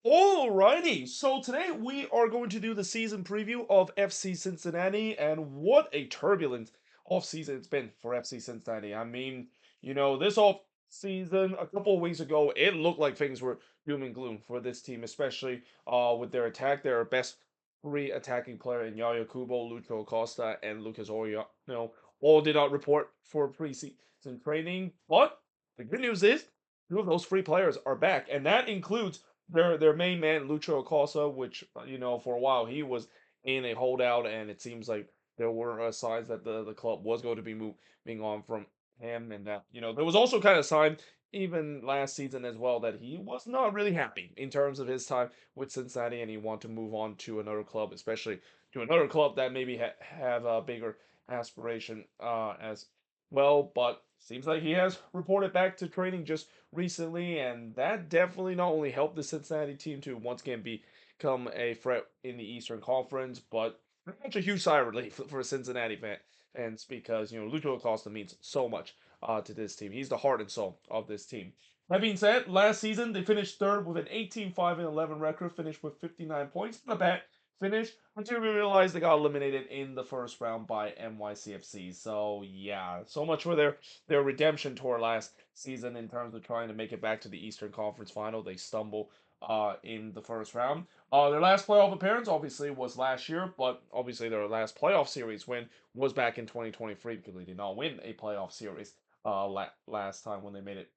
Alrighty, so today we are going to do the season preview of FC Cincinnati, and what a turbulent offseason it's been for FC Cincinnati. This off season a couple of weeks ago, it looked like things were doom and gloom for this team, especially with their attack. Their best three attacking player in Yaya Kubo, Lucho Acosta, and Lucas Oriano all did not report for preseason training. But the good news is two of those three players are back, and that includes their main man Lucho Acosta, which for a while he was in a holdout, and it seems like there were signs that the club was going to be moving on from him, and that there was also kind of sign even last season as well that he was not really happy in terms of his time with Cincinnati, and he wanted to move on to another club, especially to another club that maybe have a bigger aspiration as well. But seems like he has reported back to training just recently, and that definitely not only helped the Cincinnati team to once again become a threat in the Eastern Conference, but pretty much a huge sigh of relief for Cincinnati fans because Lucho Acosta means so much to this team. He's the heart and soul of this team. That being said, last season they finished third with an 18-5-11 record, finished with 59 points. Not a bad finish until we realized they got eliminated in the first round by NYCFC. So yeah, so much for their redemption tour last season in terms of trying to make it back to the Eastern Conference Final. They stumble in the first round. Their last playoff appearance obviously was last year, but obviously their last playoff series win was back in 2023 because they did not win a playoff series last time when they made it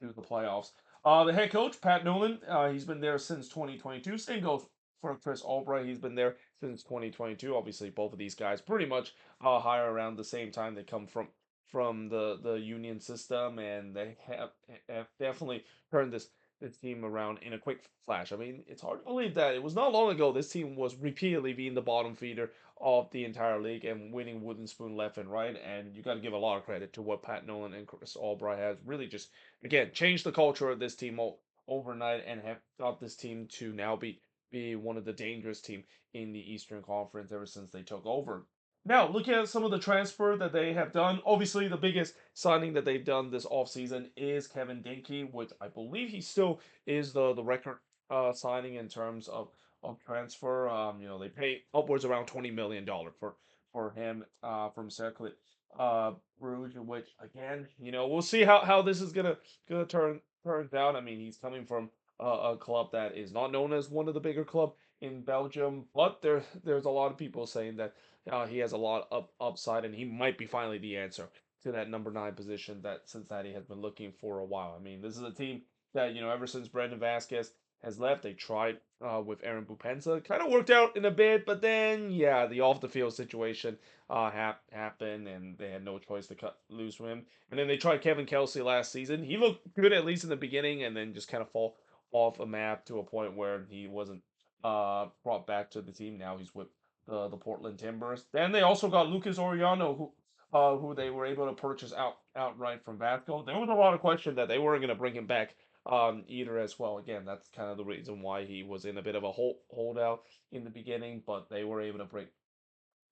through the playoffs. The head coach, Pat Nolan, he's been there since 2022. Same goes for Chris Albright. He's been there since 2022. Obviously, both of these guys pretty much hire around the same time. They come from the union system, and they have definitely turned this team around in a quick flash. I mean, it's hard to believe that it was not long ago this team was repeatedly being the bottom feeder of the entire league and winning wooden spoon left and right. And you got to give a lot of credit to what Pat Nolan and Chris Albright has really just again changed the culture of this team overnight and have got this team to now be one of the dangerous team in the Eastern Conference ever since they took over. Now, looking at some of the transfer that they have done, obviously the biggest signing that they've done this offseason is Kevin Dinky, which I believe he still is the record signing in terms of transfer. They pay upwards around $20 million for him from Cercle Bruges, which again, we'll see how this is gonna turns out. I mean, he's coming from a club that is not known as one of the bigger club in Belgium, but there's a lot of people saying that he has a lot of upside, and he might be finally the answer to that number nine position that Cincinnati has been looking for a while. I mean, this is a team that ever since Brandon Vasquez has left, they tried with Aaron Bupensa. Kind of worked out in a bit, but then yeah, the off the field situation happened, and they had no choice to cut loose from him. And then they tried Kevin Kelsey last season. He looked good at least in the beginning, and then just kind of fall off a map to a point where he wasn't brought back to the team. Now he's with the Portland Timbers. Then they also got Lucas Oriano, who they were able to purchase outright from Vasco. There was a lot of question that they weren't going to bring him back either as well. Again, that's kind of the reason why he was in a bit of a holdout in the beginning, but they were able to bring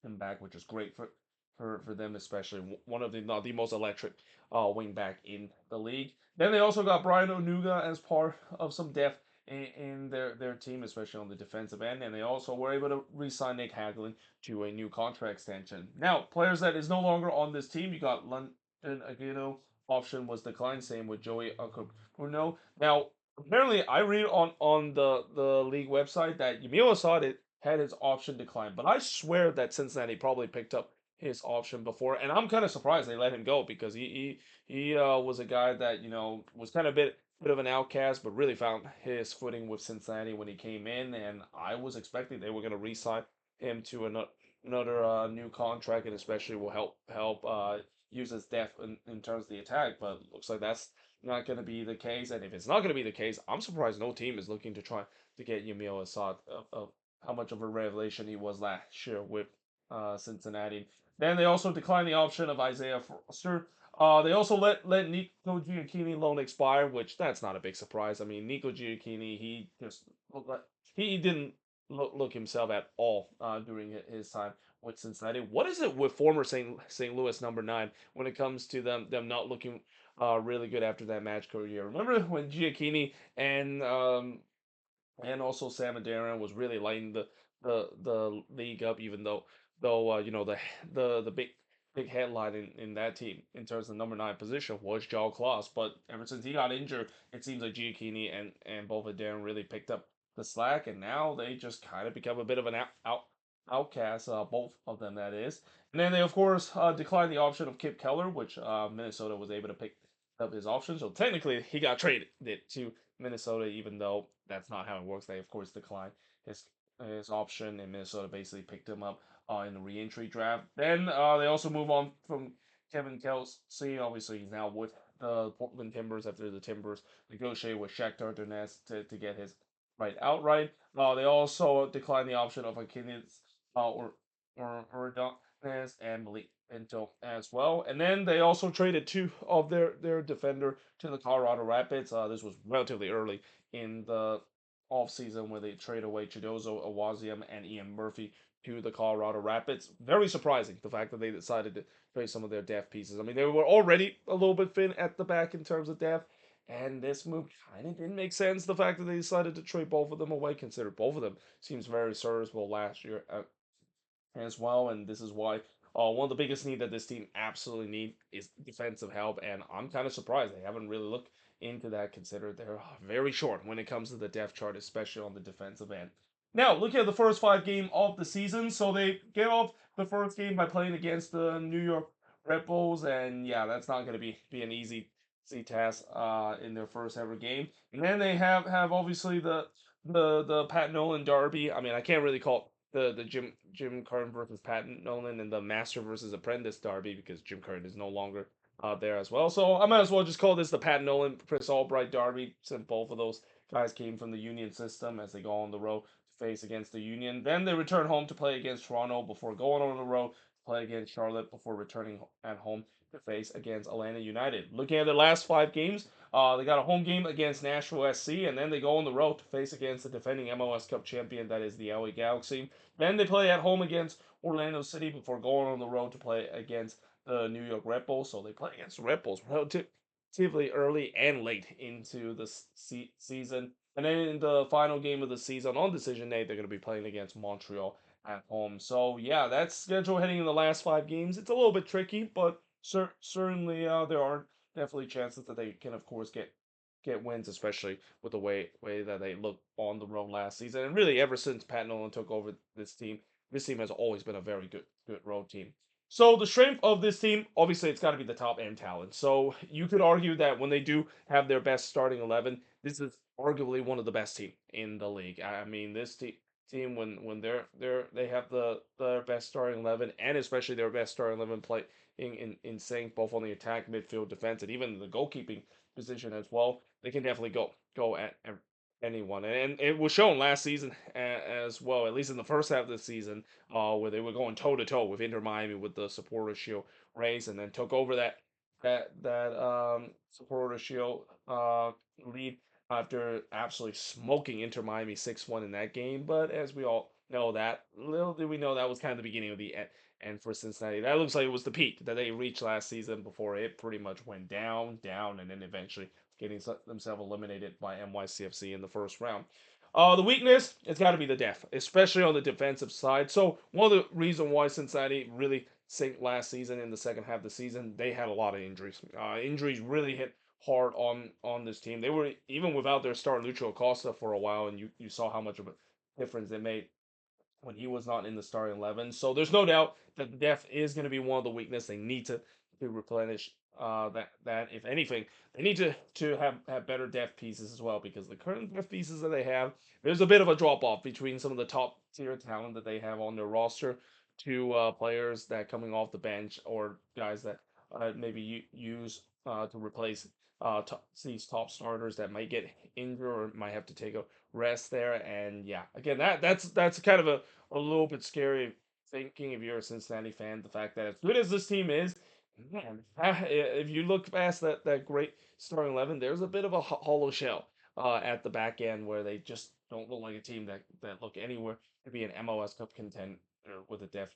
him back, which is great for them, especially one of the not the most electric wing back in the league. Then they also got Brian Onuga as part of some depth in their team, especially on the defensive end, and they also were able to re-sign Nick Hagelin to a new contract extension. Now, players that is no longer on this team, you got London Aguino option was declined, same with Joey Bruno. Now, apparently, I read on the league website that Yamil Asad had his option declined, but I swear that Cincinnati probably picked up his option before, and I'm kind of surprised they let him go because he was a guy that was kind of bit of an outcast, but really found his footing with Cincinnati when he came in, and I was expecting they were going to re-sign him to another new contract, and especially will help use his depth in terms of the attack, but looks like that's not going to be the case. And if it's not going to be the case, I'm surprised no team is looking to try to get Yamil Assad of how much of a revelation he was last year with Cincinnati. Then they also declined the option of Isaiah Foster. They also let Nico Giacchini loan expire, which that's not a big surprise. I mean, Nico Giacchini, he just looked like he didn't look himself at all during his time with Cincinnati. What is it with former St. Louis number nine when it comes to them not looking really good after that match career? Remember when Giacchini and and also Sam Adair was really lighting the league up. Even though the big headline in that team in terms of number 9 position was Joe Klaus, but ever since he got injured, it seems like Giacchini and both Adair really picked up the slack, and now they just kind of become a bit of an outcast, both of them that is. And then they of course declined the option of Kip Keller, which Minnesota was able to pick up his option. So technically, he got traded to Minnesota, even though that's not how it works. They of course declined his his option, and Minnesota basically picked him up in the reentry draft. Then they also move on from Kevin Kelsey. Obviously, he's now with the Portland Timbers after the Timbers negotiated with Shakhtar Donetsk to get his right outright. They also declined the option of Akinins or Donetsk and Malik Pinto as well. And then they also traded two of their defender to the Colorado Rapids. This was relatively early in the offseason where they trade away Chidozo Awaziam and Ian Murphy to the Colorado Rapids. Very surprising, the fact that they decided to trade some of their depth pieces. I mean, they were already a little bit thin at the back in terms of depth, and this move kind of didn't make sense. The fact that they decided to trade both of them away, considered both of them seems very serviceable last year as well, and this is why one of the biggest need that this team absolutely need is defensive help, and I'm kind of surprised they haven't really looked into that, considered they're very short when it comes to the depth chart, especially on the defensive end. Now, looking at the first 5 game of the season, so they get off the first game by playing against the New York Red Bulls, and yeah, that's not going to be an easy task in their first ever game. And then they have obviously the Pat Nolan derby. I mean, I can't really call it the Jim Curran versus Pat Nolan and the Master versus Apprentice derby because Jim Curran is no longer there as well. So I might as well just call this the Pat Nolan Chris Albright derby, since both of those guys came from the Union system as they go on the road to face against the Union. Then they return home to play against Toronto before going on the road to play against Charlotte before returning at home to face against Atlanta United. Looking at their last 5 games, they got a home game against Nashville SC, and then they go on the road to face against the defending MLS Cup champion, that is the LA Galaxy. Then they play at home against Orlando City before going on the road to play against the New York Red Bulls. So they play against the Red Bulls relatively early and late into the season. And then in the final game of the season on decision day, they're going to be playing against Montreal at home. So yeah, that schedule heading in the last 5 games. It's a little bit tricky, but certainly there are definitely chances that they can, of course, get wins, especially with the way that they looked on the road last season. And really, ever since Pat Nolan took over this team has always been a very good road team. So the strength of this team, obviously, it's got to be the top end talent. So you could argue that when they do have their best starting 11, this is arguably one of the best team in the league. I mean, this team when they have the best starting 11 and especially their best starting 11 play in sync both on the attack, midfield, defense, and even the goalkeeping position as well. They can definitely go at anyone, and it was shown last season as well, at least in the first half of the season, where they were going toe to toe with Inter Miami with the Supporter Shield race, and then took over that Supporter Shield lead after absolutely smoking Inter Miami 6-1 in that game. But as we all know, that little did we know that was kind of the beginning of the end. And for Cincinnati, that looks like it was the peak that they reached last season before it pretty much went down, and then eventually getting themselves eliminated by NYCFC in the first round. The weakness, it's got to be the depth, especially on the defensive side. So one of the reasons why Cincinnati really sank last season in the second half of the season, they had a lot of injuries. Injuries really hit hard on this team. They were even without their star Lucho Acosta for a while, and you saw how much of a difference they made when he was not in the starting 11. So there's no doubt that the depth is going to be one of the weaknesses they need to replenish. That if anything, they need to have better depth pieces as well, because the current depth pieces that they have, there's a bit of a drop off between some of the top tier talent that they have on their roster to players that coming off the bench or guys that maybe use to replace these top starters that might get injured or might have to take a rest there. And yeah, again, that's kind of a little bit scary thinking if you're a Cincinnati fan. The fact that as good as this team is, man, if you look past that great starting 11, there's a bit of a hollow shell at the back end where they just don't look like a team that look anywhere to be an MLS Cup contender with the depth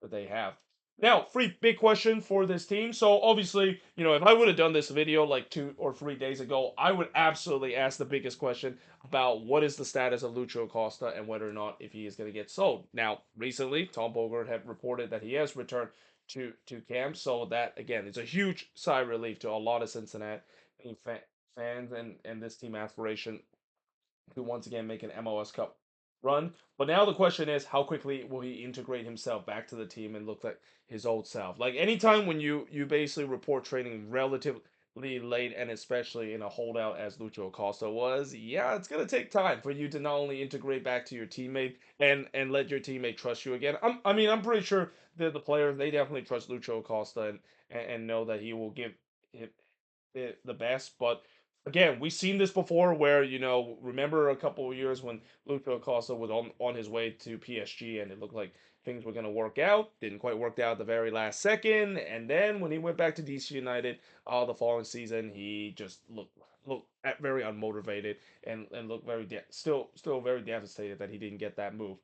that they have. Now, big question for this team. So obviously, if I would have done this video like 2 or 3 days ago, I would absolutely ask the biggest question about what is the status of Lucho Acosta and whether or not if he is going to get sold. Now, recently, Tom Bogert had reported that he has returned to camp, so that again is a huge sigh of relief to a lot of Cincinnati fans and this team aspiration to once again make an MLS Cup run. But now the question is, how quickly will he integrate himself back to the team and look like his old self? Like anytime when you basically report training relatively late and especially in a holdout as Lucho Acosta was, yeah, it's gonna take time for you to not only integrate back to your teammate and let your teammate trust you again. I'm pretty sure that the players they definitely trust Lucho Acosta and know that he will give the best. But again, we've seen this before where, remember a couple of years when Luka Acosta was on his way to PSG and it looked like things were going to work out. Didn't quite work out at the very last second. And then when he went back to DC United the following season, he just looked very unmotivated and looked still very devastated that he didn't get that move.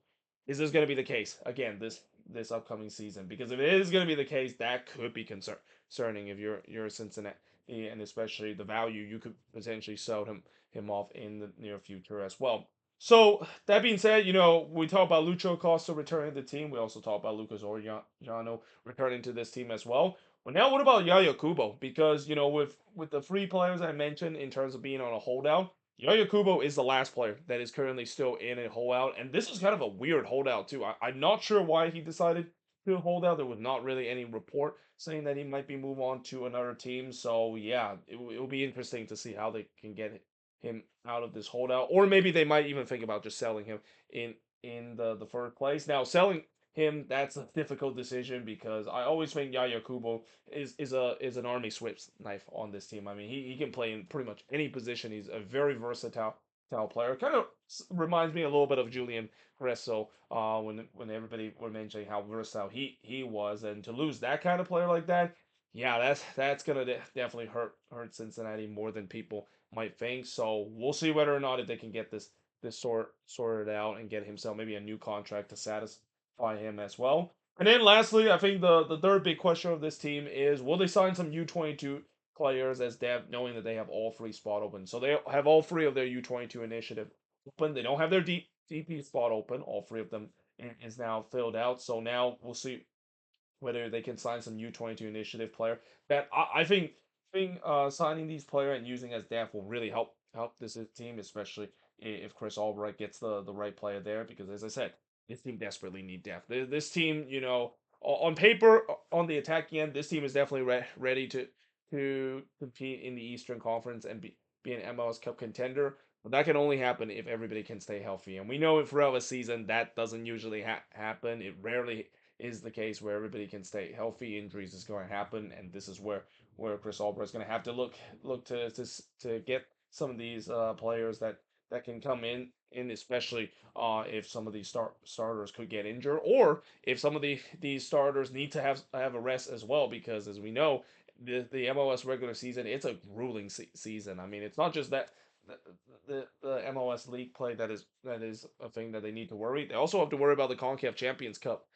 Is this going to be the case again this upcoming season? Because if it is going to be the case, that could be concerning if you're Cincinnati and especially the value you could potentially sell him off in the near future as well. So that being said, we talk about Lucho Acosta returning to the team. We also talk about Lucas Oriano returning to this team as well. Well, now what about Yaya Kubo? Because with the three players I mentioned in terms of being on a holdout, Yaya Kubo is the last player that is currently still in a holdout, and this is kind of a weird holdout too. I'm not sure why he decided to hold out. There was not really any report saying that he might be move on to another team. So yeah, it will be interesting to see how they can get him out of this holdout, or maybe they might even think about just selling him in the first place. Now selling him, that's a difficult decision because I always think Yaya Kubo is an army swift knife on this team. I mean, he can play in pretty much any position. He's a very versatile player. Kind of reminds me a little bit of Julian Resso when everybody were mentioning how versatile he was, and to lose that kind of player like that, yeah, that's gonna definitely hurt Cincinnati more than people might think. So we'll see whether or not if they can get this sorted out and get himself maybe a new contract to satisfy him as well. And then lastly, I think the third big question of this team is will they sign some U22 players as depth, knowing that they have all three spot open. So they have all three of their U22 initiative open. They don't have their DP spot open. All three of them is now filled out. So now we'll see whether they can sign some U22 initiative player. That I think signing these players and using as depth will really help this team, especially if Chris Albright gets the right player there. Because as I said, this team desperately need depth. This team, on paper, on the attacking end, this team is definitely ready to compete in the Eastern Conference and be an MLS Cup contender. But that can only happen if everybody can stay healthy. And we know throughout a season that doesn't usually happen. It rarely is the case where everybody can stay healthy. Injuries is going to happen, and this is where Chris Albright is going to have to look to get some of these players that can come in especially if some of these starters could get injured, or if some of these starters need to have a rest as well, because as we know, the MLS regular season, it's a grueling season. I mean, it's not just that the, the MLS league play that is a thing that they need to worry. They also have to worry about the CONCACAF Champions Cup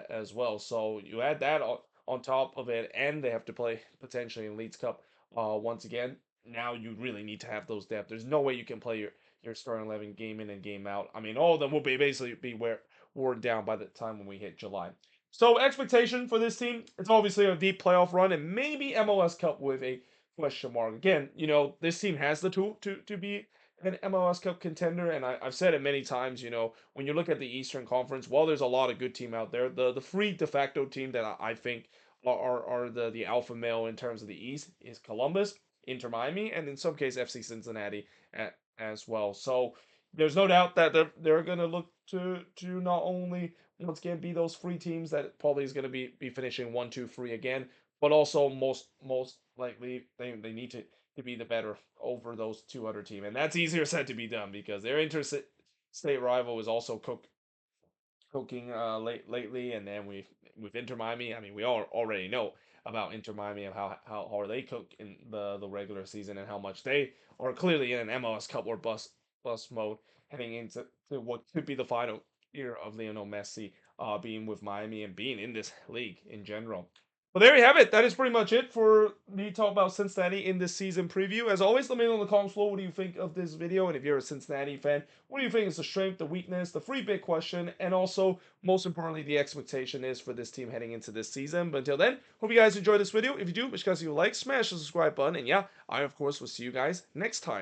as well. So you add that on top of it, and they have to play potentially in Leeds Cup once again. Now you really need to have those depth. There's no way you can play your starting 11 game in and game out. I mean, all of them will basically be worn down by the time when we hit July. So expectation for this team, it's obviously a deep playoff run and maybe MLS Cup with a question mark. Again, this team has the tool to be an MLS Cup contender, and I've said it many times. When you look at the Eastern Conference, while there's a lot of good team out there, the free de facto team that I think are the alpha male in terms of the East is Columbus, Inter Miami, and in some case FC Cincinnati as well. So there's no doubt that they're gonna look to not only once again be those free teams that probably is gonna be finishing 1, 2, 3 again, but also most likely they need to be the better over those two other teams, and that's easier said to be done because their interstate rival is also cooking lately, and then with Inter Miami. I mean, we all already know about Inter Miami and how hard they cook in the regular season and how much they are clearly in an MLS Cup or bust mode heading into what could be the final year of Lionel Messi being with Miami and being in this league in general. But there you have it. That is pretty much it for me talking about Cincinnati in this season preview. As always, let me know in the comments below what do you think of this video. And if you're a Cincinnati fan, what do you think is the strength, the weakness, the free big question, and also, most importantly, the expectation is for this team heading into this season. But until then, hope you guys enjoyed this video. If you do, make sure you guys leave a like, smash the subscribe button, and yeah, I, of course, will see you guys next time.